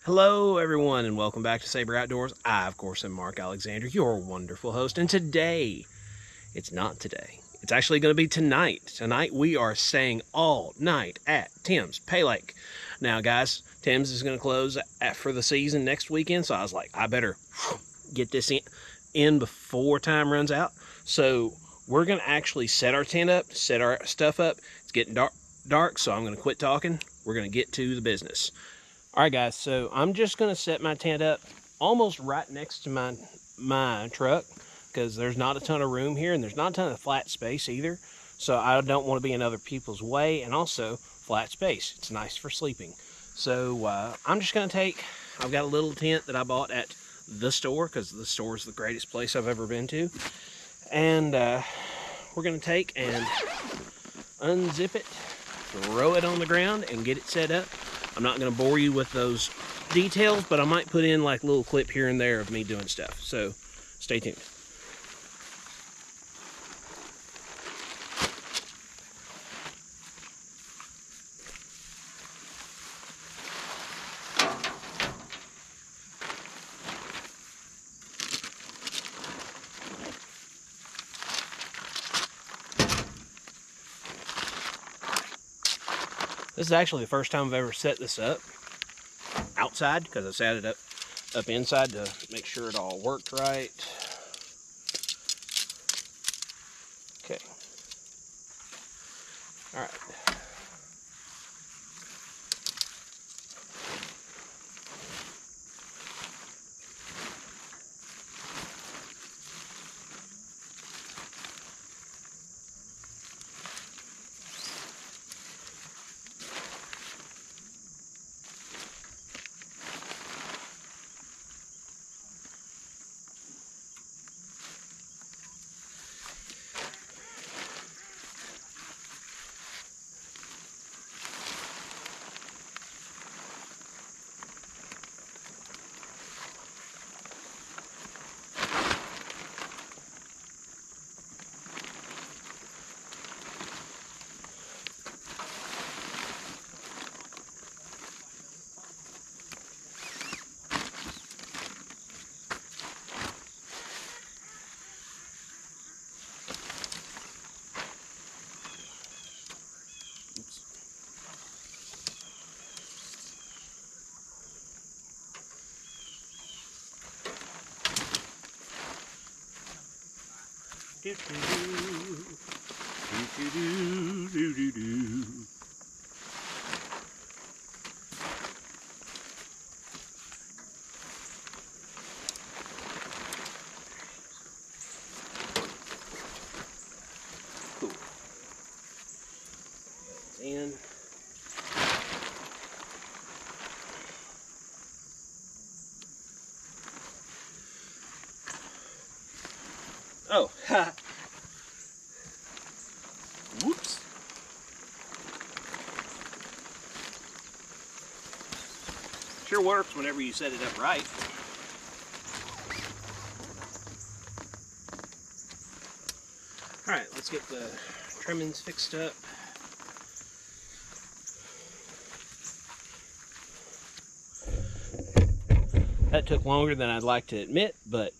Hello everyone and welcome back to Saber Outdoors. I, of course, am Mark Alexander, your wonderful host, and today, it's not today. It's actually going to be tonight. Tonight we are staying all night at Tims Pay Lake. Now guys, Tims is going to close for the season next weekend, so I was like, I better get this in before time runs out. So we're going to actually set our tent up, set our stuff up. It's getting dark, so I'm going to quit talking. We're going to get to the business. All right, guys, so I'm just going to set my tent up almost right next to my truck because there's not a ton of room here and there's not a ton of flat space either. So I don't want to be in other people's way, and also flat space. It's nice for sleeping. So I'm just going to I've got a little tent that I bought at the store because the store is the greatest place I've ever been to. And we're going to take and unzip it, throw it on the ground, and get it set up. I'm not going to bore you with those details, but I might put in like a little clip here and there of me doing stuff. So stay tuned. This is actually the first time I've ever set this up outside because I set it up inside to make sure it all worked right. Okay. All right. Do do do do do do do. Cool. In. Oh, ha. Whoops. Sure works whenever you set it up right. All right, let's get the trimmings fixed up. That took longer than I'd like to admit, but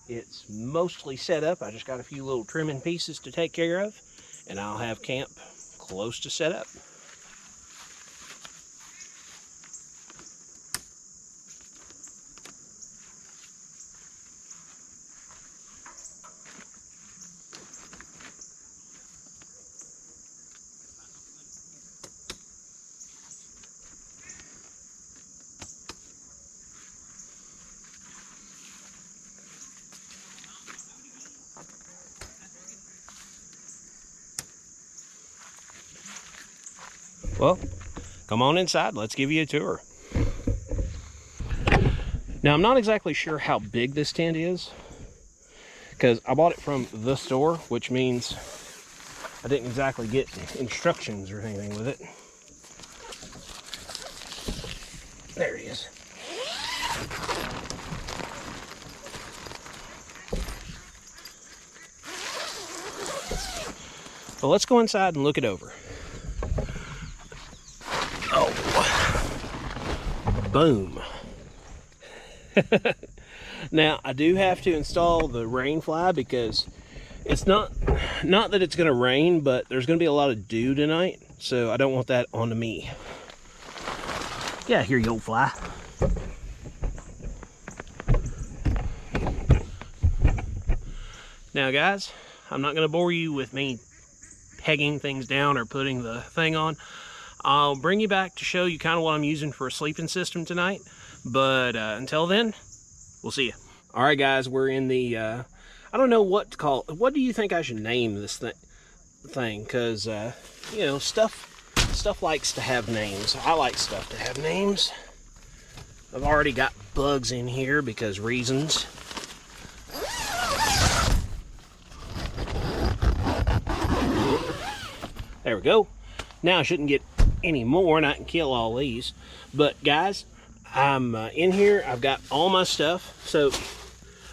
it's mostly set up. I just got a few little trimming pieces to take care of, and I'll have camp close to set up. Well, come on inside. Let's give you a tour. Now, I'm not exactly sure how big this tent is because I bought it from the store, which means I didn't exactly get instructions or anything with it. There he is. But let's go inside and look it over. Oh. Boom. Now, I do have to install the rain fly because it's not that it's going to rain, but there's going to be a lot of dew tonight, so I don't want that onto me. Get out here, you old fly. Now, guys, I'm not going to bore you with me pegging things down or putting the thing on. I'll bring you back to show you kind of what I'm using for a sleeping system tonight. But until then, we'll see you. All right, guys, we're in the, I don't know what to call it. What do you think I should name this thing? Because, you know, stuff likes to have names. I like stuff to have names. I've already got bugs in here because reasons. There we go. Now I shouldn't get any more and I can kill all these. But guys, I'm in here. I've got all my stuff. So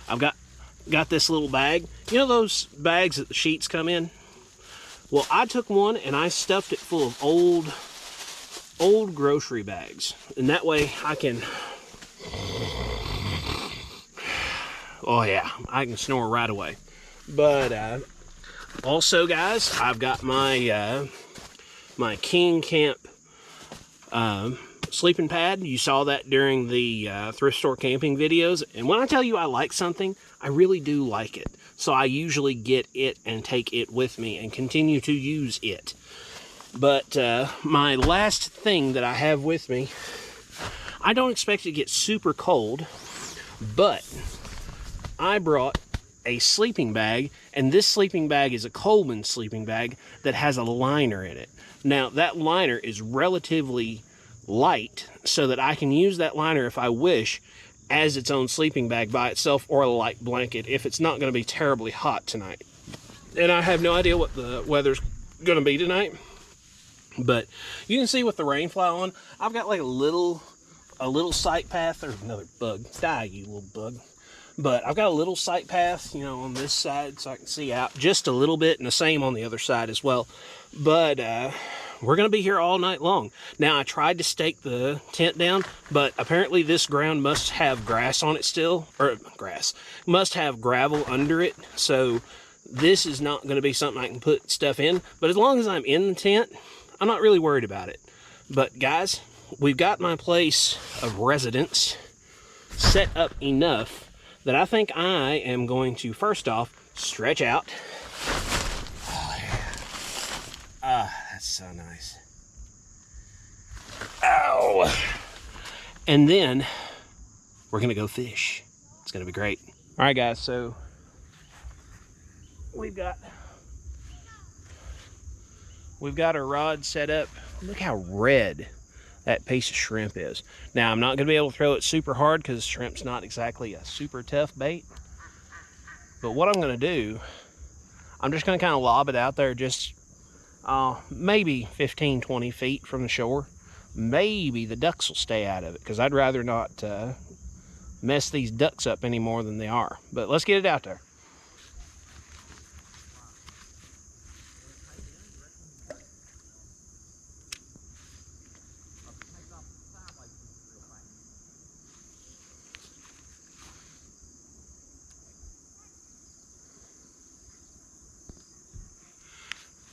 I've got this little bag. You know those bags that the sheets come in? Well, I took one and I stuffed it full of old grocery bags. And that way I can, oh yeah, I can snore right away. But also, guys, I've got my my King Camp sleeping pad. You saw that during the thrift store camping videos. And when I tell you I like something, I really do like it. So I usually get it and take it with me and continue to use it. But my last thing that I have with me, I don't expect it to get super cold, but I brought a sleeping bag, and this sleeping bag is a Coleman sleeping bag that has a liner in it. Now, that liner is relatively light, so that I can use that liner if I wish as its own sleeping bag by itself, or a light blanket if it's not going to be terribly hot tonight. And I have no idea what the weather's going to be tonight, but you can see with the rain fly on, I've got like a little sight path. There's another bug. Die, you little bug. But I've got a little sight path, you know, on this side so I can see out just a little bit, and the same on the other side as well. But we're going to be here all night long. Now, I tried to stake the tent down, but apparently this ground must have grass on it still, or must have gravel under it. So this is not going to be something I can put stuff in. But as long as I'm in the tent, I'm not really worried about it. But guys, we've got my place of residence set up enough that I think I am going to, first off, stretch out. Oh, yeah. Ah, that's so nice. Ow! And then we're gonna go fish. It's gonna be great. All right, guys, so we've got our rod set up. Look how red that piece of shrimp is. Now, I'm not going to be able to throw it super hard because shrimp's not exactly a super tough bait. But what I'm going to do, I'm just going to kind of lob it out there just maybe 15, 20 feet from the shore. Maybe the ducks will stay out of it because I'd rather not mess these ducks up any more than they are. But let's get it out there.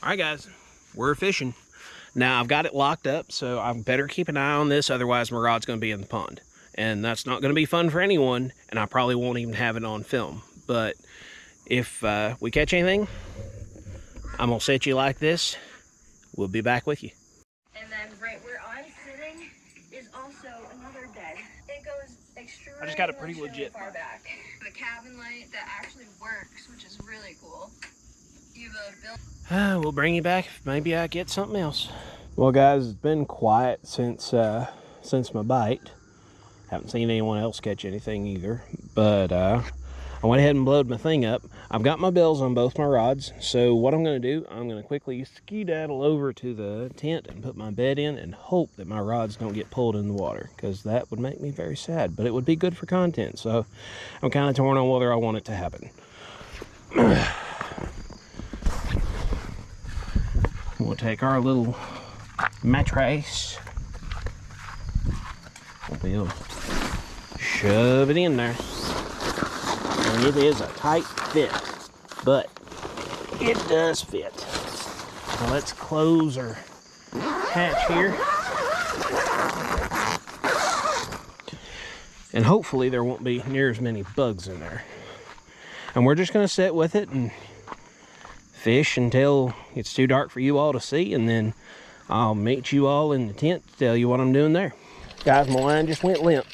All right, guys, we're fishing. Now, I've got it locked up, so I better keep an eye on this, otherwise my rod's going to be in the pond. And that's not going to be fun for anyone, and I probably won't even have it on film. But if we catch anything, I'm going to set you like this. We'll be back with you. And then right where I'm sitting is also another bed. It goes extremely I just got a pretty legit far back. The cabin light that actually works, which is really cool. You've built. We'll bring you back if maybe I get something else. Well, guys, it's been quiet since my bite. Haven't seen anyone else catch anything either. But I went ahead and blowed my thing up. I've got my bells on both my rods. So what I'm going to do, I'm going to quickly skedaddle over to the tent and put my bed in and hope that my rods don't get pulled in the water, because that would make me very sad. But it would be good for content. So I'm kind of torn on whether I want it to happen. We'll take our little mattress. Won't be film. Shove it in there. And it is a tight fit, but it does fit. Now let's close our hatch here. And hopefully there won't be near as many bugs in there. And we're just gonna sit with it and fish until it's too dark for you all to see, and then I'll meet you all in the tent to tell you what I'm doing there. Guys, my line just went limp.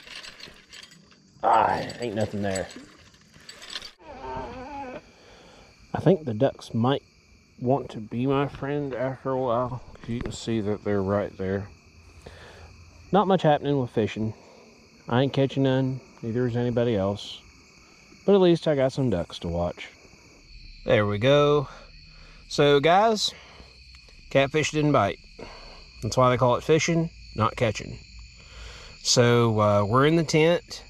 Ain't nothing there. I think the ducks might want to be my friend after a while. You can see that they're right there. Not much happening with fishing. I ain't catching none, neither is anybody else. But at least I got some ducks to watch. There we go. So guys, catfish didn't bite. That's why they call it fishing, not catching. So we're in the tent.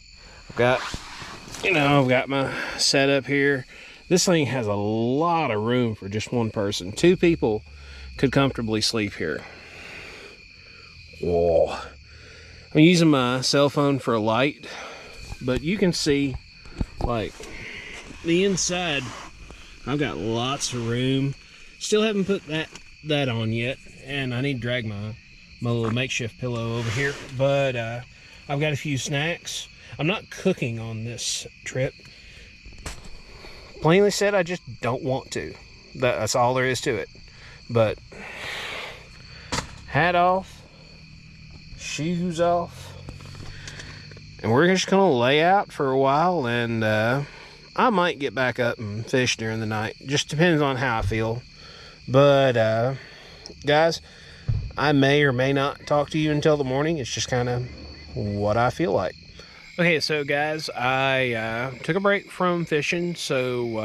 I've got my setup here. This thing has a lot of room for just one person. 2 people could comfortably sleep here. Whoa. I'm using my cell phone for a light, but you can see like the inside. I've got lots of room. Still haven't put that on yet, and I need to drag my little makeshift pillow over here. But I've got a few snacks. I'm not cooking on this trip. Plainly said, I just don't want to. That's all there is to it. But hat off, shoes off, and we're just gonna lay out for a while, and I might get back up and fish during the night. Just depends on how I feel. But guys, I may or may not talk to you until the morning. It's just kind of what I feel like. Okay, so guys, I took a break from fishing, so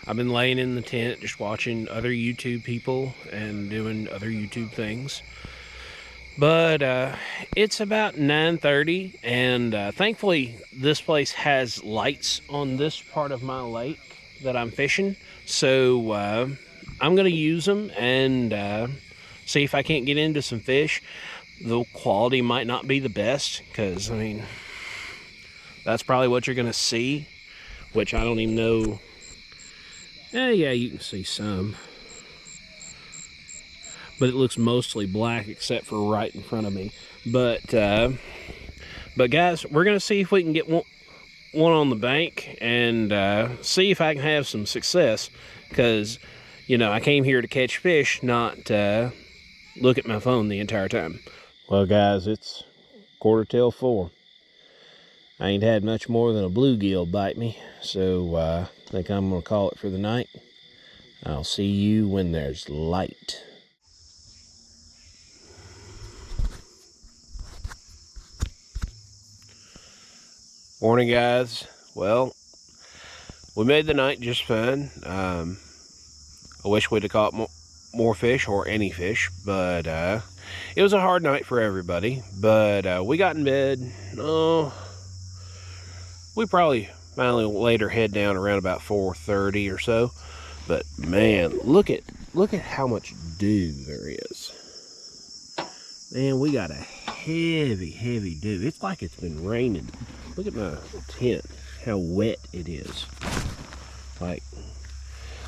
I've been laying in the tent just watching other YouTube people and doing other YouTube things. But it's about 9:30, and thankfully this place has lights on this part of my lake that I'm fishing, so I'm gonna use them and see if I can't get into some fish. The quality might not be the best, because I mean, that's probably what you're gonna see, which I don't even know. Yeah, you can see some, but it looks mostly black except for right in front of me. But guys, we're gonna see if we can get one on the bank and see if I can have some success, because I came here to catch fish, not look at my phone the entire time. Well guys, it's 4:45. I ain't had much more than a bluegill bite me, so I think I'm gonna call it for the night. I'll see you when there's light. Morning guys. Well, we made the night just fine. I wish we'd have caught more fish, or any fish, but it was a hard night for everybody. But we got in bed. We probably finally laid our head down around about 4:30 or so. But man, look at how much dew there is. Man, we got a heavy dew. It's like it's been raining. Look at my tent, how wet it is. Like,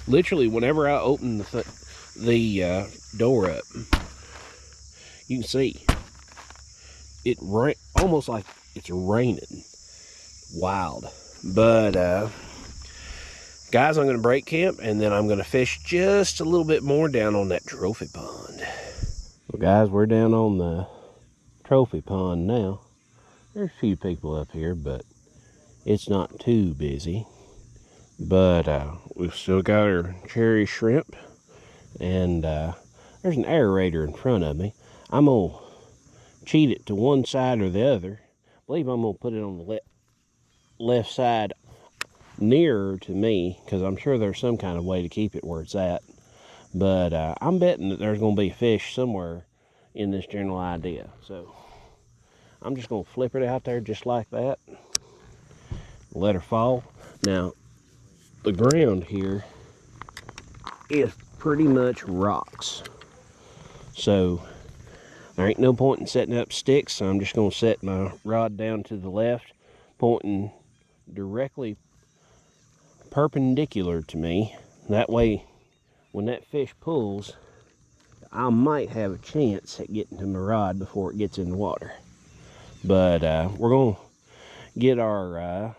literally, whenever I open the door up, you can see it almost like it's raining. Wild. But guys, I'm gonna break camp, and then I'm gonna fish just a little bit more down on that trophy pond. Well guys, we're down on the trophy pond now. There's a few people up here, but it's not too busy. But we've still got our cherry shrimp, and there's an aerator in front of me. I'm gonna cheat it to one side or the other. I believe I'm gonna put it on the left side nearer to me, because I'm sure there's some kind of way to keep it where it's at. But I'm betting that there's going to be fish somewhere in this general idea. So I'm just going to flip it out there just like that. Let her fall. Now, the ground here is pretty much rocks. So There ain't no point in setting up sticks, so I'm just going to set my rod down to the left, pointing directly perpendicular to me. That way, when that fish pulls, I might have a chance at getting to my rod before it gets in the water. But we're going to get our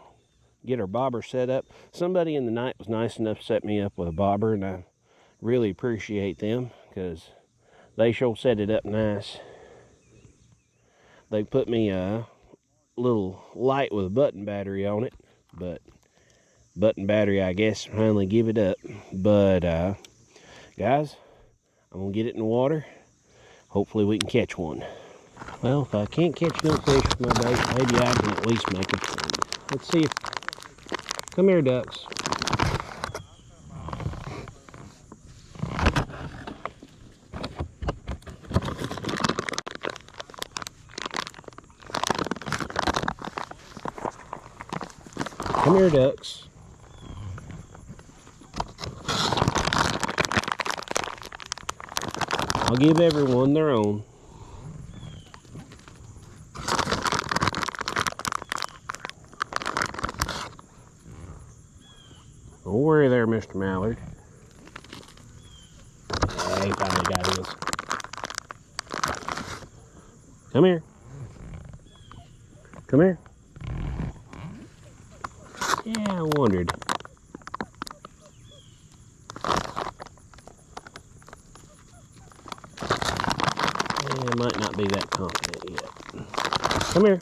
bobber set up. Somebody in the night was nice enough to set me up with a bobber, and I really appreciate them because they sure set it up nice. They put me a little light with a button battery on it, but button battery, I guess, finally give it up. But guys, I'm gonna get it in the water. Hopefully we can catch one. Well, if I can't catch no fish with my bait, maybe I can at least make a friend. Let's see if... Come here, ducks. Come here, ducks. I'll give everyone their own. Don't worry there, Mr. Mallard. Yeah, he finally got his. Come here. Come here. Yeah, I wondered. Yeah, I might not be that confident yet. Come here.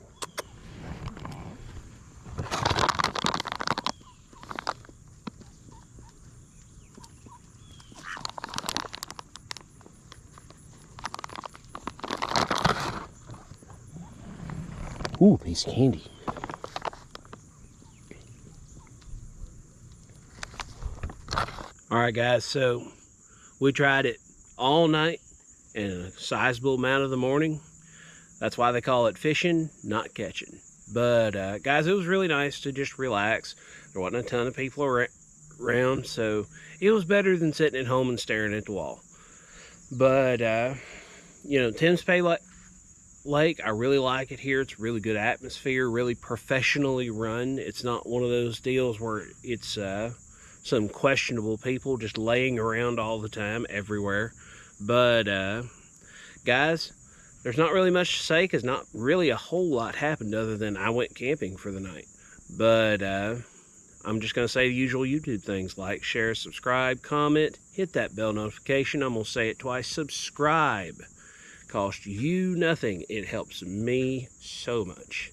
Ooh, piece of candy. Alright guys, so we tried it all night and a sizable amount of the morning. That's why they call it fishing, not catching. But guys, it was really nice to just relax. There wasn't a ton of people around, so it was better than sitting at home and staring at the wall. But you know, Tims Pay Lake, I really like it here. It's a really good atmosphere, really professionally run. It's not one of those deals where it's some questionable people just laying around all the time everywhere. But guys, there's not really much to say because not really a whole lot happened other than I went camping for the night. But I'm just going to say the usual YouTube things: like, share, subscribe, comment, hit that bell notification. I'm going to say it twice: subscribe. Costs you nothing. It helps me so much.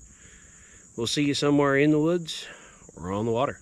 We'll see you somewhere in the woods or on the water.